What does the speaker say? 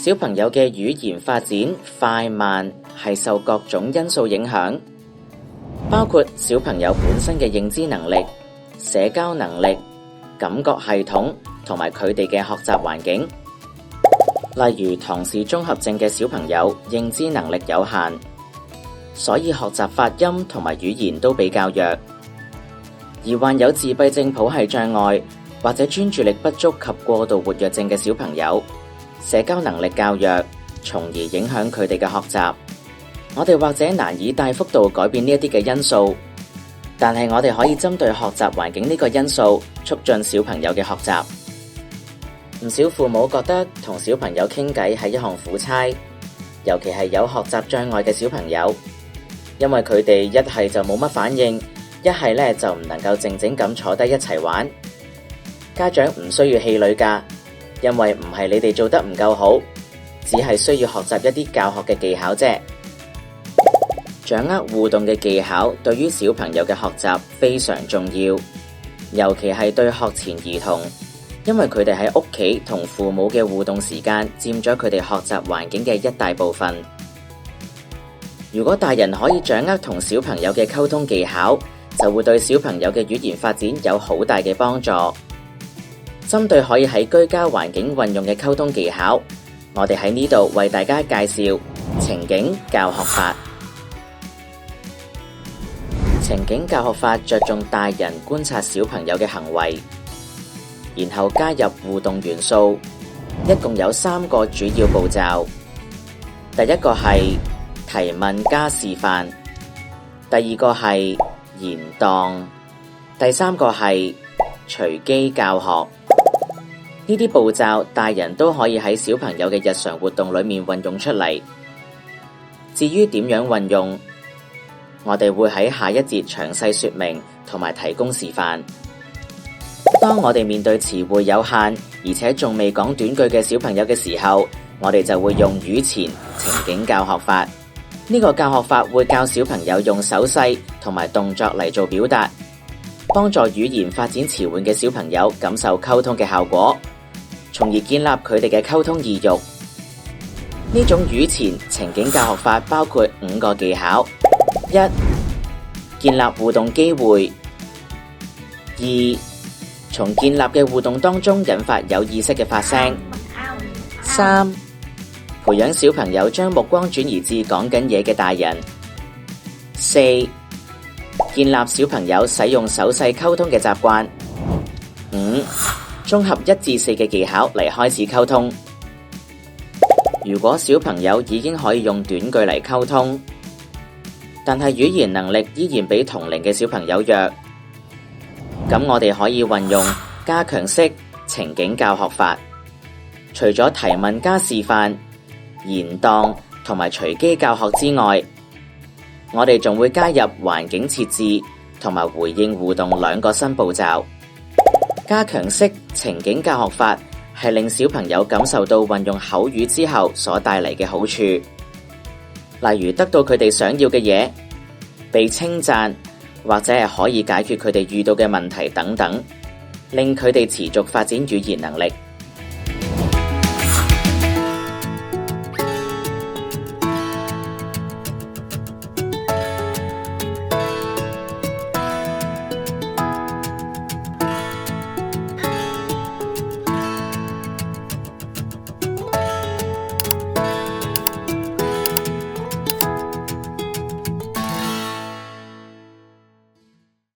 小朋友嘅語言發展快慢係受各種因素影響，包括小朋友本身嘅認知能力、社交能力、感覺系統同埋佢哋嘅學習環境。例如唐氏綜合症嘅小朋友認知能力有限，所以學習發音同埋語言都比較弱。而患有自閉症譜系障礙或者專注力不足及過度活躍症嘅小朋友，社交能力較弱，從而影響佢哋嘅學習。我哋或者難以大幅度改變呢一啲嘅因素，但係我哋可以針對學習環境呢個因素，促進小朋友嘅學習。唔少父母覺得同小朋友傾偈係一項苦差，尤其係有學習障礙嘅小朋友，因為佢哋一係就冇乜反應，一係咧就唔能夠靜靜咁坐低一齊玩。家長唔需要氣餒㗎，因為唔係你哋做得唔夠好，只係需要學習一啲教學嘅技巧啫。掌握互動嘅技巧對於小朋友嘅學習非常重要，尤其係對學前兒童，因為佢哋喺屋企同父母嘅互動時間佔咗佢哋學習環境嘅一大部分。如果大人可以掌握同小朋友嘅溝通技巧，就會對小朋友嘅語言發展有好大嘅幫助。針對可以喺居家環境運用嘅溝通技巧，我哋喺呢度為大家介紹情景教學法。情景教學法着重大人觀察小朋友嘅行為，然後加入互動元素，一共有3個主要步驟。第一個係提問加示範，第二個係延宕，第三個係隨機教學。呢啲步驟大人都可以喺小朋友嘅日常活動裏面運用出嚟。至於點樣運用，我哋會喺下一節詳細說明同埋提供示範。當我哋面對詞彙有限，而且仲未講短句嘅小朋友嘅時候，我哋就會用語前情景教學法。呢個教學法會教小朋友用手勢同埋動作嚟做表達，幫助語言發展遲緩嘅小朋友感受溝通嘅效果，從而建立佢哋嘅溝通意欲。呢種語前情景教學法包括5個技巧： 1. 建立互動機會； 2. 從建立嘅互動當中引發有意識嘅發聲； 3. 培養小朋友將目光轉移至講緊嘢嘅大人； 4. 建立小朋友使用手勢溝通嘅習慣； 5. 綜合1至4嘅技巧嚟開始溝通。如果小朋友已經可以用短句嚟溝通，但係語言能力依然比同齡嘅小朋友弱，咁我哋可以運用加強式情景教學法。除咗提問加示範、延宕同埋隨機教學之外，我哋仲會加入環境設置同埋回應互動2個新步驟。加強式情景教學法係令小朋友感受到運用口語之後所帶嚟嘅好處，例如得到佢哋想要嘅嘢、被稱讚，或者係可以解決佢哋遇到嘅問題等等，令佢哋持續發展語言能力。